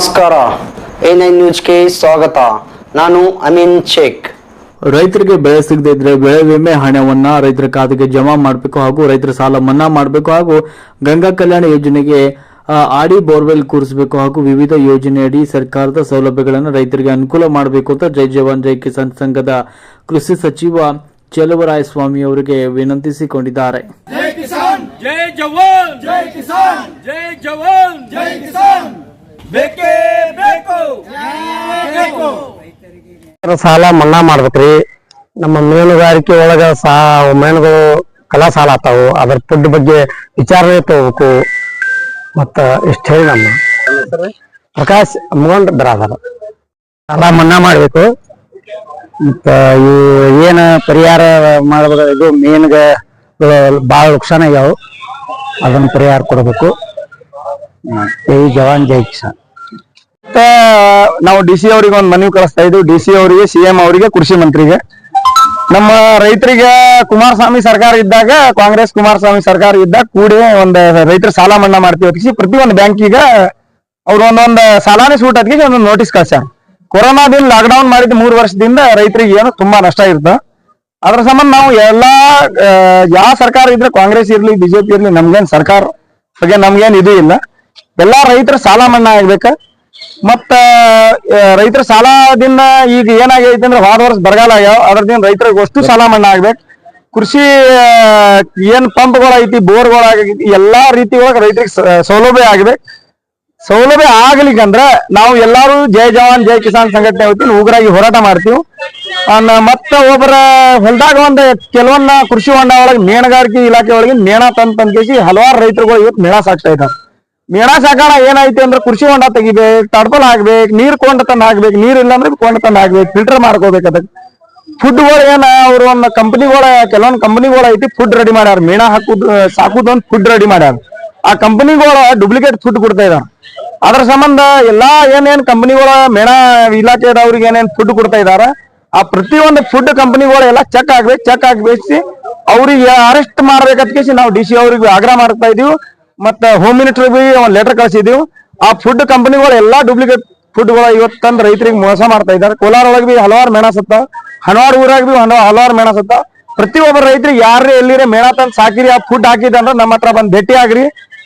ನಮಸ್ಕಾರ, A9 ನ್ಯೂಸ್ಗೆ ಸ್ವಾಗತ. ನಾನು ಅಮೀನ್ ಶೇಖ್. ರೈತರಿಗೆ ಬೆಳೆ ಸಿಗದೇ ಇದ್ರೆ ಬೆಳೆ ವಿಮೆ ಹಣವನ್ನ ರೈತರ ಖಾತೆಗೆ ಜಮಾ ಮಾಡಬೇಕು ಹಾಗೂ ರೈತರ ಸಾಲ ಮನ್ನಾ ಮಾಡಬೇಕು ಹಾಗೂ ಗಂಗಾ ಕಲ್ಯಾಣ ಯೋಜನೆಗೆ ಆಡಿ ಬೋರ್ವೆಲ್ ಕೂರಿಸಬೇಕು ಹಾಗೂ ವಿವಿಧ ಯೋಜನೆಯಡಿ ಸರ್ಕಾರದ ಸೌಲಭ್ಯಗಳನ್ನು ರೈತರಿಗೆ ಅನುಕೂಲ ಮಾಡಬೇಕು ಅಂತ ಜೈ ಜವಾನ್ ಜೈ ಕಿಸಾನ್ ಸಂಘದ ಕೃಷಿ ಸಚಿವ ಚಲುವರಾಯಸ್ವಾಮಿ ಅವರಿಗೆ ವಿನಂತಿಸಿಕೊಂಡಿದ್ದಾರೆ. ಜೈ ಕಿಸಾನ್, ಜೈ ಜವಾನ್, ಜೈ ಕಿಸಾನ್, ಜೈ ಜವಾನ್, ಜೈ ಕಿಸಾನ್. ಬೇಕೇ ಬೇಕು, ಬೇಕು. ಸಾಲ ಮನ್ನಾ ಮಾಡ್ಬೇಕ್ರಿ. ನಮ್ಮ ಮೀನುಗಾರಿಕೆ ಒಳಗ ಮೀನುಗಳು ಕಲಾ ಸಾಲ ಆತಾವು, ಅದ್ರ ಫುಡ್ ಬಗ್ಗೆ ವಿಚಾರಣೆ ತಗೋಬೇಕು. ಮತ್ತ ಇಷ್ಟ ಹೇಳಿ ನಮ್ಮ ಪ್ರಕಾಶ್ ಮುಗೊಂಡ್ ಬರಾದಾರ ಸಾಲ ಮನ್ನಾ ಮಾಡ್ಬೇಕು. ಮತ್ತ ಏನ ಪರಿಹಾರ ಮಾಡ್ಬೇಕು, ಇದು ಮೀನ್ಗ ಬಾಳ ನುಕ್ಸಾನ ಆಗ್ಯಾವ, ಅದನ್ನ ಪರಿಹಾರ ಕೊಡಬೇಕು. ಜೈ ಜವಾನ್ ಜೈ ಕಿಸಾನ್. ನಾವು ಡಿಸಿ ಅವರಿಗೆ ಒಂದು ಮನವಿ ಕಳಿಸ್ತಾ ಇದ್ದೀವಿ. ಡಿಸಿ ಅವರಿಗೆ, ಸಿಎಂ ಅವರಿಗೆ, ಕೃಷಿ ಮಂತ್ರಿಗೆ. ನಮ್ಮ ರೈತರಿಗೆ ಕುಮಾರಸ್ವಾಮಿ ಸರ್ಕಾರ ಇದ್ದಾಗ, ಕಾಂಗ್ರೆಸ್ ಕುಮಾರಸ್ವಾಮಿ ಸರ್ಕಾರ ಇದ್ದಾಗ ಕೂಡಿ ಒಂದ್ ರೈತರ ಸಾಲ ಮನ್ನಾ ಮಾಡ್ತೀವಿ. ಪ್ರತಿ ಒಂದು ಬ್ಯಾಂಕಿಗ ಅವ್ರು ಒಂದೊಂದು ಸಾಲಾನೇ ಸೂಟ್ ಅದಕ್ಕೆ ಒಂದೊಂದು ನೋಟಿಸ್ ಕಳ್ಸ್ಯಾರ. ಕೊರೋನಾದಿಂದ ಲಾಕ್ಡೌನ್ ಮಾಡಿದ 3 ವರ್ಷದಿಂದ ರೈತರಿಗೆ ಏನು ತುಂಬಾ ನಷ್ಟ ಇರ್ತದೆ. ಅದ್ರ ಸಂಬಂಧ ನಾವು ಎಲ್ಲಾ ಯಾವ ಸರ್ಕಾರ ಇದ್ರೆ, ಕಾಂಗ್ರೆಸ್ ಇರ್ಲಿ ಬಿಜೆಪಿ ಇರ್ಲಿ, ನಮ್ಗೇನ್ ಸರ್ಕಾರ ಬಗ್ಗೆ ನಮ್ಗೇನ್ ಇದು ಇಲ್ಲ. ಎಲ್ಲಾ ರೈತರ ಸಾಲ ಮನ್ನಾ ಆಗ್ಬೇಕ. ಮತ್ತ ರೈತರ ಸಾಲದಿಂದ ಈಗ ಏನಾಗೈತಿ ಅಂದ್ರೆ, ಹೋದ ವರ್ಷ ಬರಗಾಲ ಆಗ್ಯಾವ, ಅದ್ರದಿಂದ ರೈತರಿಗೆ ಅಷ್ಟು ಸಾಲ ಮನ್ನಾ ಆಗ್ಬೇಕು. ಕೃಷಿ ಏನ್ ಪಂಪ್ಗಳ ಐತಿ, ಬೋರ್ಗಳ ಆಗೈತಿ, ಎಲ್ಲಾ ರೀತಿ ಒಳಗೆ ರೈತರಿಗೆ ಸೌಲಭ್ಯ ಆಗ್ಬೇಕು. ಸೌಲಭ್ಯ ಆಗ್ಲಿಕ್ಕಂದ್ರ ನಾವು ಎಲ್ಲಾರು ಜೈ ಜವಾನ್ ಜೈ ಕಿಸಾನ್ ಸಂಘಟನೆ ಹೋಗ್ತೀವಿ, ಉಗ್ರಾಗಿ ಹೋರಾಟ ಮಾಡ್ತೀವಿ. ಮತ್ತ ಒಬ್ಬರ ಹೊಲದಾಗ ಒಂದ್ ಕೆಲವೊಂದ ಕೃಷಿ ಹೊಂಡ ಒಳಗೆ ಮೀನುಗಾರಿಕೆ ಇಲಾಖೆ ಒಳಗೆ ಮೇಣ ತಂದ್ಕೇಸಿ ಹಲವಾರು ರೈತರುಗಳು ಇವತ್ತು ಮೇಣ ಸಾಕ್ತಾ ಇದ್ದಾರೆ. ಮೇಣ ಸಾಕೋಣ ಏನೈತಿ ಅಂದ್ರೆ, ಕೃಷಿ ಹೊಂಡ ತೆಗಿಬೇಕು, ತಡ್ಪಲ್ ಹಾಕ್ಬೇಕು, ನೀರ್ ಕೊಂಡ ತಂದ್ ಹಾಕ್ಬೇಕು, ನೀರ್ ಇಲ್ಲ ಅಂದ್ರೆ ಕೊಂಡ ತಂದ್ ಹಾಕ್ಬೇಕು, ಫಿಲ್ಟರ್ ಮಾಡ್ಕೋಬೇಕು. ಅದಕ್ಕೆ ಫುಡ್ಗಳು ಏನ ಅವ್ರು ಒಂದು ಕಂಪನಿಗಳ ಕೆಲವೊಂದು ಕಂಪನಿಗಳು ಐತಿ, ಫುಡ್ ರೆಡಿ ಮಾಡ್ಯಾರ. ಮೇಣ ಹಾಕುದು ಸಾಕುದು ಒಂದು ಫುಡ್ ರೆಡಿ ಮಾಡ್ಯಾರ. ಆ ಕಂಪನಿಗಳ ಡೂಪ್ಲಿಕೇಟ್ ಫುಡ್ ಕೊಡ್ತಾ ಇದಾರ. ಅದ್ರ ಸಂಬಂಧ ಎಲ್ಲಾ ಏನೇನ್ ಕಂಪನಿಗಳ ಮೇಣ ಇಲಾಖೆದವ್ರಿಗೆ ಏನೇನ್ ಫುಡ್ ಕೊಡ್ತಾ ಇದಾರ, ಆ ಪ್ರತಿಯೊಂದು ಫುಡ್ ಕಂಪನಿಗಳು ಎಲ್ಲ ಚೆಕ್ ಆಗ್ಬೇಕು. ಚೆಕ್ ಆಗ್ಬೇಸಿ ಅವ್ರಿಗೆ ಅರೆಸ್ಟ್ ಮಾಡ್ಬೇಕಂತ ನಾವು ಡಿಸಿ ಅವ್ರಿಗೆ ಆಗ್ರಹ ಮಾಡ್ತಾ ಇದೀವಿ. ಮತ್ತ ಹೋಮ್ ಮಿನಿಸ್ಟರ್ ಒಂದ್ ಲೆಟರ್ ಕಳ್ಸಿದೀವಿ. ಆ ಫುಡ್ ಕಂಪನಿಗಳು ಎಲ್ಲಾ ಡೂಪ್ಲಿಕೇಟ್ ಫುಡ್ಗಳು ಇವತ್ತು ತಂದ್ ರೈತರಿಗೆ ಮೋಸ ಮಾಡ್ತಾ ಇದ್ದಾರೆ. ಕೋಲಾರ ಒಳಗೆ ಬಿ ಹಲವಾರು ಮೇಣ ಸತ್ತ, ಹನವಾಡ ಊರಾಗ ಬಿ ಹಲವಾರು ಮೇಣ ಸತ್ತ. ಪ್ರತಿಯೊಬ್ಬ ರೈತರಿಗೆ ಯಾರೇ ಎಲ್ಲಿರೇ ಮೇಣ ತಂದ್ ಸಾಕಿರಿ, ಆ ಫುಡ್ ಹಾಕಿದೆ ಅಂದ್ರೆ ನಮ್ಮ ಹತ್ರ ಬಂದ್ ಭೇಟಿ ಆಗ್ರಿ.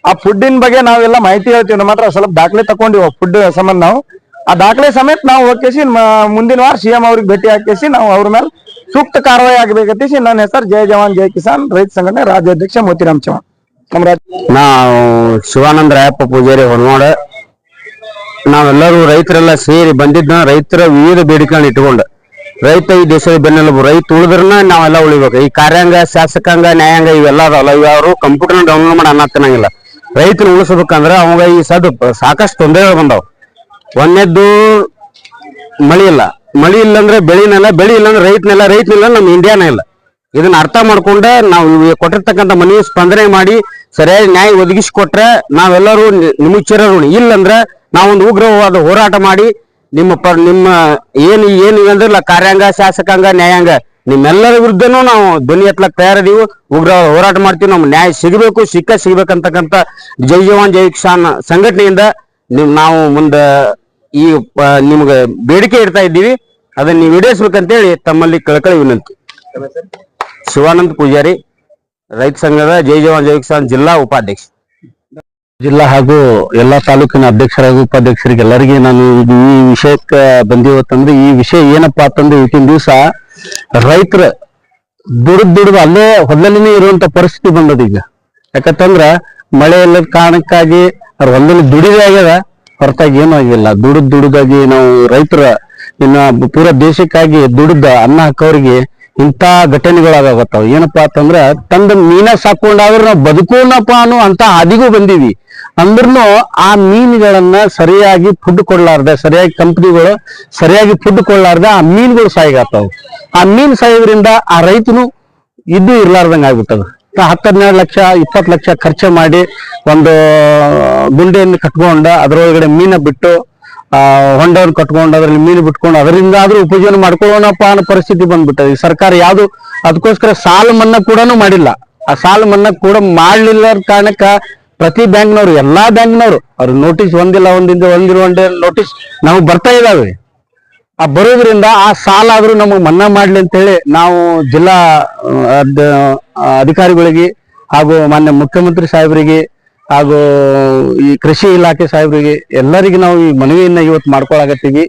ಆ ಫುಡ್ಡಿನ ಬಗ್ಗೆ ನಾವೆಲ್ಲ ಮಾಹಿತಿ ಹೇಳ್ತೀವಿ. ನಮ್ಮ ಹತ್ರ ಸ್ವಲ್ಪ ದಾಖಲೆ ತಕೊಂಡಿವ್ ಫುಡ್ ಸಂಬಂಧ. ನಾವು ಆ ದಾಖಲೆ ಸಮೇತ ನಾವು ಹೋಗ್ಕೇಸಿ ಮುಂದಿನ ವಾರ ಸಿಎಂ ಅವ್ರಿಗೆ ಭೇಟಿ ಹಾಕೇಸಿ ನಾವು ಅವ್ರ ಮೇಲೆ ಸೂಕ್ತ ಕಾರ್ಯವಾಹಿ ಆಗ್ಬೇಕಂತ ನನ್ನ ಹೆಸರು ಜೈ ಜವಾನ್ ಜೈ ಕಿಸಾನ್ ರೈತ ಸಂಘಟನೆ ರಾಜ್ಯಾಧ್ಯಕ್ಷ ಮೋತಿರಾಮ್ ಚೌಹಾಣ್. ನಾವು ಶಿವಾನಂದ ರಾಯಪ್ಪ ಪೂಜಾರಿ ಹೊರನೋಡ. ನಾವೆಲ್ಲರೂ ರೈತರೆಲ್ಲ ಸೇರಿ ಬಂದಿದ್ದ ರೈತರ ವಿವಿಧ ಬೇಡಿಕೆಗಳನ್ನ ಇಟ್ಕೊಂಡು, ರೈತ ಈ ದೇಶದ ಬೆನ್ನೆಲುಬು, ರೈತ ಉಳಿದ್ರನ್ನ ನಾವೆಲ್ಲ ಉಳಿಬೇಕು. ಈ ಕಾರ್ಯಾಂಗ, ಶಾಸಕಾಂಗ, ನ್ಯಾಯಾಂಗ ಇವೆಲ್ಲ ಅದಾವಲ್ಲ, ಇವ್ರು ಕಂಪ್ಯೂಟರ್ನ ಡೌನ್ಲೋಡ್ ಮಾಡಿ ಅನ್ನ ತಿನ್ನಂಗಿಲ್ಲ. ರೈತನ ಉಳಿಸ್ಬೇಕಂದ್ರ ಅವಾಗ ಈ ಸಾಕಷ್ಟು ತೊಂದರೆಗಳು ಬಂದಾವ. ಒಂದೇದ್ದು ಮಳಿ ಇಲ್ಲ, ಮಳಿ ಇಲ್ಲಂದ್ರೆ ಬೆಳಿನೆಲ್ಲ, ಬೆಳಿ ಇಲ್ಲಂದ್ರೆ ರೈತನೆಲ್ಲ, ರೈತನಿಲ್ಲ ನಮ್ಮ ಇಂಡಿಯಾನ ಇಲ್ಲ. ಇದನ್ನ ಅರ್ಥ ಮಾಡ್ಕೊಂಡ ನಾವು ಕೊಟ್ಟಿರ್ತಕ್ಕಂಥ ಮನವಿ ಸ್ಪಂದನೆ ಮಾಡಿ ಸರಿಯಾಗಿ ನ್ಯಾಯ ಒದಗಿಸಿಕೊಟ್ರೆ ನಾವೆಲ್ಲರೂ ನಿಮಗೆ ಚಿರಋಣಿ. ಇಲ್ಲಂದ್ರೆ ನಾವೊಂದು ಉಗ್ರವಾದ ಹೋರಾಟ ಮಾಡಿ ನಿಮ್ಮ ಏನು ಅಂದ್ರಲ್ಲ ಕಾರ್ಯಾಂಗ, ಶಾಸಕಾಂಗ, ನ್ಯಾಯಾಂಗ ನಿಮ್ಮೆಲ್ಲರ ವಿರುದ್ಧನೂ ನಾವು ಧ್ವನಿ ಎತ್ತಲಕ್ ತಯಾರಿದೀವಿ. ಉಗ್ರ ಹೋರಾಟ ಮಾಡ್ತೀವಿ. ನಮ್ಗೆ ನ್ಯಾಯ ಸಿಗಬೇಕು, ಸಿಗ್ಬೇಕಂತಕ್ಕಂಥ ಜೈ ಜವಾನ್ ಜೈ ಕಿಸಾನ್ ಸಂಘಟನೆಯಿಂದ ನಾವು ಮುಂದೆ ಈ ನಿಮ್ಗೆ ಬೇಡಿಕೆ ಇಡ್ತಾ ಇದ್ದೀವಿ. ಅದನ್ನ ನೀವು ಈಡೇರಿಸ್ಬೇಕಂತೇಳಿ ತಮ್ಮಲ್ಲಿ ಕಳಕಳಿ ವಿನಂತಿ. ಶಿವಾನಂದ ಪೂಜಾರಿ, ರೈತ ಸಂಘದ ಜೈ ಜವಾನ್ ಜೈ ಕಿಸಾನ್ ಜಿಲ್ಲಾ ಉಪಾಧ್ಯಕ್ಷ. ಜಿಲ್ಲಾ ಹಾಗೂ ಎಲ್ಲಾ ತಾಲೂಕಿನ ಅಧ್ಯಕ್ಷರಾಗಿ ಉಪಾಧ್ಯಕ್ಷರಿಗೆ ಎಲ್ಲರಿಗೆ ನಾನು ಈ ವಿಷಯಕ್ಕೆ ಬಂದಿವತ್ತಂದ್ರೆ, ಈ ವಿಷಯ ಏನಪ್ಪಾ ಅಂತಂದ್ರೆ, ಇವತ್ತಿನ ದಿವಸ ರೈತರ ದುಡಿದು ಅಲ್ಲೇ ಹೊಲದಲ್ಲಿನೇ ಇರುವಂತ ಪರಿಸ್ಥಿತಿ ಬಂದದ ಈಗ. ಯಾಕಂತಂದ್ರ ಮಳೆ ಇಲ್ಲದ ಕಾರಣಕ್ಕಾಗಿ ಅವ್ರ ಹೊಲದಲ್ಲಿ ದುಡಿದೇ ಆಗ್ಯದ, ಹೊರತಾಗಿ ಏನೂ ಆಗಿಲ್ಲ. ದುಡಿದಾಗಿ ನಾವು ರೈತರ ಇನ್ನ ಪೂರಾ ದೇಶಕ್ಕಾಗಿ ದುಡಿದ ಅನ್ನ ಹಾಕೋರಿಗೆ ಇಂಥ ಘಟನೆಗಳಾಗತ್ತಾವ. ಏನಪ್ಪಾ ಅಂತಂದ್ರ, ತಂದ ಮೀನ ಸಾಕೊಂಡಾದ್ರೆ ನಾವು ಬದುಕೋಣಪ್ಪ ಅನ್ನೋ ಅಂತ ಹಾದಿಗೂ ಬಂದೀವಿ. ಅಂದ್ರೂ ಆ ಮೀನುಗಳನ್ನ ಸರಿಯಾಗಿ ಫುಡ್ ಕೊಡ್ಲಾರ್ದೆ, ಸರಿಯಾಗಿ ಕಂಪ್ನಿಗಳು ಸರಿಯಾಗಿ ಫುಡ್ ಕೊಡ್ಲಾರ್ದೆ ಆ ಮೀನುಗಳು ಸಾಯಿಗಾತಾವ. ಆ ಮೀನು ಸಾಯೋದ್ರಿಂದ ಆ ರೈತನು ಇದು ಇರ್ಲಾರ್ದಂಗ ಆಗ್ಬಿಟ್ಟದ. 10-12 ಲಕ್ಷ 20 ಲಕ್ಷ ಖರ್ಚು ಮಾಡಿ ಒಂದು ಗುಂಡೆಯನ್ನು ಕಟ್ಕೊಂಡ ಅದರೊಳಗಡೆ ಮೀನ ಬಿಟ್ಟು, ಹೊಂಡವನ್ನು ಕಟ್ಕೊಂಡು ಅದ್ರಲ್ಲಿ ಮೀನು ಬಿಟ್ಕೊಂಡು ಅದರಿಂದ ಆದ್ರೂ ಉಪಜೀವನ ಮಾಡ್ಕೊಳ್ಳೋಣಪ್ಪ ಅನ್ನೋ ಪರಿಸ್ಥಿತಿ ಬಂದ್ಬಿಟ್ಟದೆ. ಈ ಸರ್ಕಾರ ಯಾವ್ದು ಅದಕ್ಕೋಸ್ಕರ ಸಾಲ ಮನ್ನಾ ಕೂಡ ಮಾಡಿಲ್ಲ. ಆ ಸಾಲ ಮನ್ನಾ ಕೂಡ ಮಾಡ್ಲಿಲ್ಲ ಕಾರಣಕ್ಕ ಪ್ರತಿ ಬ್ಯಾಂಕ್ನವ್ರು ಎಲ್ಲಾ ಬ್ಯಾಂಕ್ನವ್ರು ಅವ್ರು ನೋಟಿಸ್ ಒಂದಿರೋ ನೋಟಿಸ್ ನಮಗ್ ಬರ್ತಾ ಇದಾವೆ. ಆ ಬರೋದ್ರಿಂದ ಆ ಸಾಲ ಆದ್ರೂ ನಮಗ್ ಮನ್ನಾ ಮಾಡ್ಲಿ ಅಂತ ಹೇಳಿ ನಾವು ಜಿಲ್ಲಾ ಅಧಿಕಾರಿಗಳಿಗೆ ಹಾಗೂ ಮಾನ್ಯ ಮುಖ್ಯಮಂತ್ರಿ ಸಾಹೇಬರಿಗೆ ಹಾಗೂ ಈ ಕೃಷಿ ಇಲಾಖೆ ಸಾಹೇಬರಿಗೆ ಎಲ್ಲರಿಗೆ ನಾವು ಈ ಮನವಿಯನ್ನ ಇವತ್ತು ಮಾಡ್ಕೊಳಕತ್ತೀವಿ.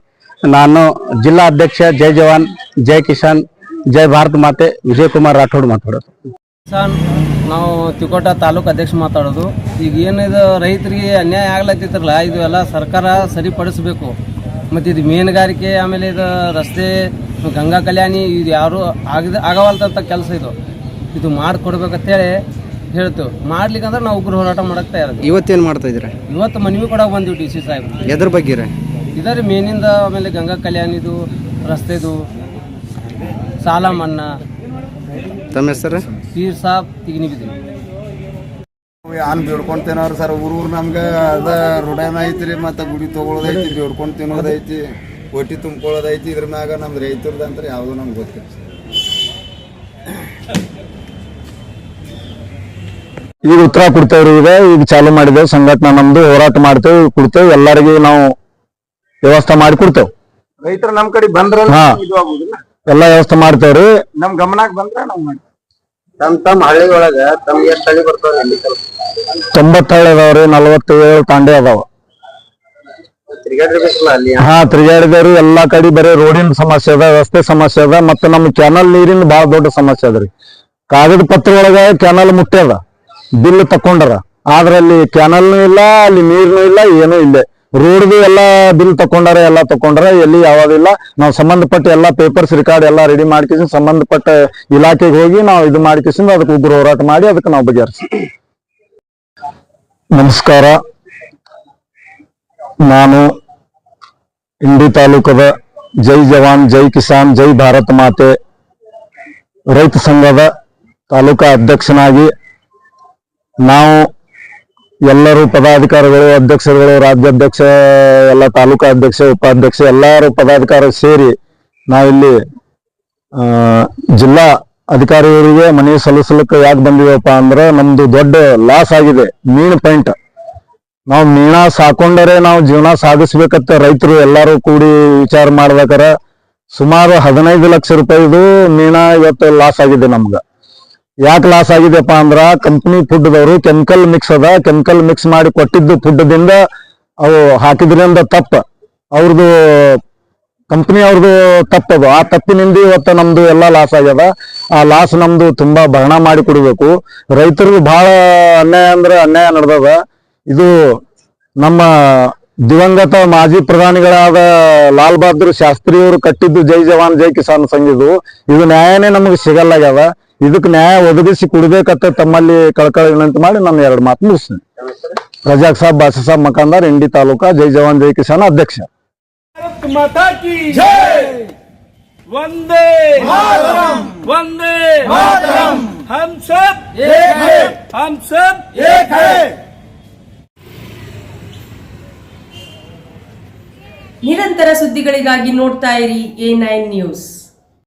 ನಾನು ಜಿಲ್ಲಾ ಅಧ್ಯಕ್ಷ ಜೈ ಜವಾನ್ ಜೈ ಕಿಸಾನ್ ಜೈ ಭಾರತ್ ಮಾತೆ ವಿಜಯ್ ಕುಮಾರ್ ರಾಠೋಡ್ ಮಾತಾಡೋದು. ಕಿಸಾನ್ ನಾವು ತಿಕೋಟ ತಾಲೂಕು ಅಧ್ಯಕ್ಷ ಮಾತಾಡೋದು. ಈಗ ಏನಿದು ರೈತರಿಗೆ ಅನ್ಯಾಯ ಆಗ್ಲತ್ತಿತ್ರಲ್ಲ, ಇದು ಎಲ್ಲ ಸರ್ಕಾರ ಸರಿಪಡಿಸ್ಬೇಕು. ಮತ್ತು ಇದು ಮೀನುಗಾರಿಕೆ, ಆಮೇಲೆ ಇದು ರಸ್ತೆ, ಗಂಗಾ ಕಲ್ಯಾಣಿ, ಇದು ಯಾರು ಆಗವಲ್ದಂಥ ಕೆಲಸ ಇದು ಮಾಡಿಕೊಡ್ಬೇಕಂತೇಳಿ ಹೇಳ್ತೇವೆ. ಮಾಡ್ಲಿಕ್ಕಂದ್ರೆ ನಾವು ಉಗ್ರ ಹೋರಾಟ ಮಾಡಕ್ಕೆ ತಯಾರಿದ್ವಿ. ಇವತ್ತೇನು ಮಾಡ್ತಾ ಇದ್ದೀರಾ? ಇವತ್ತು ಮನವಿ ಕೊಡಕ್ಕೆ ಬಂದೀವಿ DC ಸಾಹೇಬ್. ಎದ್ರ ಬಗ್ಗೆ ರೀ? ಇದರ ಮೇನಿಂದ, ಆಮೇಲೆ ಗಂಗಾ ಕಲ್ಯಾಣಿದು, ರಸ್ತೆದು, ಸಾಲ ಮನ್ನಾ. ತಮ್ಮ ಹೆಸರು? ಪೀರ್ ಸಾಬ್ ತಿಗಿನಿ ಬಿದ್ದಿ. ಯಾನ್ ಬೇಡ್ಕೊಂತೇನವ್ರಿ ಸರ್. ಊರು ನಮ್ಗೆ ಅದ ರುಡನ ಐತ್ರಿ, ಮತ್ತು ಗುಡಿ ತೊಗೊಳೋದೈತಿ, ಬೇಡ್ಕೊಂಡು ತಿನ್ನೋದೈತಿ, ಒಟ್ಟಿ ತುಂಬ್ಕೊಳ್ಳೋದೈತಿ. ಇದ್ರ ಮ್ಯಾಗ ನಮ್ದು ರೈತರದಂತ್ರ ಯಾವುದು ನಮ್ಗೆ ಗೊತ್ತಿಲ್ಲ. ಈಗ ಉತ್ತರ ಕೊಡ್ತೇವ್ರಿ. ಈಗ ಚಾಲು ಮಾಡಿದ್ದೇವೆ ಸಂಘಟನಾ, ನಮ್ದು ಹೋರಾಟ ಮಾಡ್ತೇವೆ, ಕೊಡ್ತೇವೆ, ಎಲ್ಲರಿಗೂ ನಾವು ವ್ಯವಸ್ಥೆ ಮಾಡಿ ಕೊಡ್ತೇವೆ. ರೈತರು ನಮ್ ಕಡೆ ಬಂದ್ರ ಹಾ. ಇದು ಆಗುದಿಲ್ಲ, ಎಲ್ಲಾ ವ್ಯವಸ್ಥೆ ಮಾಡ್ತೇವ್ರಿ. ನಮ್ ಗಮನಕ್ಕೆ ಬಂದ್ರ ನಾವು ಮಾಡಿ. ತಮ್ಮ ಹಳ್ಳಿ ಒಳಗ ತಮ್ಗೆ ಎಷ್ಟು ಹಳ್ಳಿ ಬರ್ತಾವ? 90 ಹಳ್ಳಿ ಅದಾವ್ರಿ, 47 ತಾಂಡೆ ಅದಾವ. ತಿರ್ಗಾಡಿರ್ಬೇಕಲ್ಲ ಅಲ್ಲಿ? ಹಾ, ತಿರುಗಾಡಿದೇವ್ರಿ. ಎಲ್ಲಾ ಕಡೆ ಬರೀ ರೋಡಿನ ಸಮಸ್ಯೆ ಅದ, ರಸ್ತೆ ಸಮಸ್ಯೆ ಅದ, ಮತ್ತೆ ನಮ್ ಕ್ಯಾನಲ್ ನೀರಿನ ಬಹಳ ದೊಡ್ಡ ಸಮಸ್ಯೆ ಅದ್ರಿ. ಕಾಗದ ಪತ್ರ ಒಳಗ ಕ್ಯಾನಲ್ ಮುಟ್ಟ್ಯದ, ಬಿಲ್ ತಕೊಂಡರ, ಆದ್ರ ಅಲ್ಲಿ ಕ್ಯಾನಲ್ನು ಇಲ್ಲ, ಅಲ್ಲಿ ನೀರ್ನು ಇಲ್ಲ, ಏನೂ ಇಲ್ಲ. ರೋಡ್ದು ಎಲ್ಲಾ ಬಿಲ್ ತಕೊಂಡಾರ, ಎಲ್ಲಾ ತಕೊಂಡಾರ, ಎಲ್ಲಿ ಯಾವ್ದಿಲ್ಲ. ನಾವು ಸಂಬಂಧಪಟ್ಟ ಎಲ್ಲಾ ಪೇಪರ್ಸ್ ರೆಕಾರ್ಡ್ ಎಲ್ಲಾ ರೆಡಿ ಮಾಡ್ಕೇಸಿ ಸಂಬಂಧಪಟ್ಟ ಇಲಾಖೆಗೆ ಹೋಗಿ ನಾವು ಇದು ಮಾಡ್ಕೇಸಿಂದ ಅದಕ್ಕೆ ಉಗ್ರ ಹೋರಾಟ ಮಾಡಿ ಅದಕ್ಕೆ ನಾವು ಬಗೆಹರಿಸ್ತೀವಿ. ನಮಸ್ಕಾರ, ನಾನು ಇಂಡಿ ತಾಲೂಕದ ಜೈ ಜವಾನ್ ಜೈ ಕಿಸಾನ್ ಜೈ ಭಾರತ್ ಮಾತೆ ರೈತ ಸಂಘದ ತಾಲೂಕಾ ಅಧ್ಯಕ್ಷನಾಗಿ ನಾವು ಎಲ್ಲರೂ ಪದಾಧಿಕಾರಿಗಳು, ಅಧ್ಯಕ್ಷರುಗಳು, ರಾಜ್ಯಾಧ್ಯಕ್ಷ, ಎಲ್ಲ ತಾಲೂಕಾ ಅಧ್ಯಕ್ಷ, ಉಪಾಧ್ಯಕ್ಷ ಎಲ್ಲರೂ ಪದಾಧಿಕಾರಿ ಸೇರಿ ನಾವಿಲ್ಲಿ ಜಿಲ್ಲಾ ಅಧಿಕಾರಿಯವರಿಗೆ ಮನವಿ ಸಲ್ಲಿಸಲಿಕ್ಕೆ ಯಾಕೆ ಬಂದಿವಪ್ಪ ಅಂದ್ರೆ, ನಮ್ದು ದೊಡ್ಡ ಲಾಸ್ ಆಗಿದೆ. ಮೀನು ಪಾಯಿಂಟ್ ನಾವು ಮೀನ ಸಾಕೊಂಡರೆ ನಾವು ಜೀವನ ಸಾಗಿಸ್ಬೇಕಂತ ರೈತರು ಎಲ್ಲರೂ ಕೂಡಿ ವಿಚಾರ ಮಾಡ್ಬೇಕಾರ ಸುಮಾರು 15 ಲಕ್ಷ ರೂಪಾಯಿದು ಮೀನ ಇವತ್ತು ಲಾಸ್ ಆಗಿದೆ ನಮ್ಗ. ಯಾಕೆ ಲಾಸ್ ಆಗಿದೆಪ್ಪ ಅಂದ್ರ, ಕಂಪ್ನಿ ಫುಡ್ದವರು ಕೆಮಿಕಲ್ ಮಿಕ್ಸ್ ಅದ, ಕೆಮಿಕಲ್ ಮಿಕ್ಸ್ ಮಾಡಿ ಕೊಟ್ಟಿದ್ದು ಫುಡ್ದಿಂದ ಅವು ಹಾಕಿದ್ರಿಂದ ತಪ್ಪ, ಅವ್ರದ್ದು ಕಂಪ್ನಿ ಅವ್ರದ್ದು ತಪ್ಪದು. ಆ ತಪ್ಪಿನಿಂದ ಇವತ್ತು ನಮ್ದು ಎಲ್ಲಾ ಲಾಸ್ ಆಗ್ಯದ. ಆ ಲಾಸ್ ನಮ್ದು ತುಂಬಾ ಭರಣ ಮಾಡಿ ಕೊಡ್ಬೇಕು. ರೈತರಿಗೂ ಬಹಳ ಅನ್ಯಾಯ ಅಂದ್ರೆ ಅನ್ಯಾಯ ನಡೆದದ. ಇದು ನಮ್ಮ ದಿವಂಗತ ಮಾಜಿ ಪ್ರಧಾನಿಗಳಾದ ಲಾಲ್ ಬಹದ್ದೂರ್ ಶಾಸ್ತ್ರಿಯವರು ಕಟ್ಟಿದ್ದು ಜೈ ಜವಾನ್ ಜೈ ಕಿಸಾನ್ ಸಂಘದ್ದು ಇದು ನ್ಯಾಯನೇ ನಮಗೆ ಸಿಗಲ್ಲಾಗ್ಯದ. ಇದಕ್ಕೆ ನ್ಯಾಯ ಒದಗಿಸಿ ಕೊಡ್ಬೇಕಂತ ತಮ್ಮಲ್ಲಿ ಕಳಕಳಿ ವಿನಂತಿ ಮಾಡಿ ನಾನು 2 ಮಾತು ಮುಗಿಸ್ತೀನಿ. ರಜಾಕ್ ಸಾಬ್ ಬಾಷಾ ಸಾಬ್ ಮಕಾಂದಾರ್, ಇಂಡಿ ತಾಲೂಕಾ ಜೈ ಜವಾನ್ ಜೈ ಕಿಸಾನ್ ಅಧ್ಯಕ್ಷ. भारत माता की जय। वंदे मातरम, वंदे मातरम। हम सब एक हैं, हम सब एक हैं। ನಿರಂತರ ಸುದ್ದಿಗಳಿಗಾಗಿ ನೋಡ್ತಾ ಇರಿ A9 ನ್ಯೂಸ್.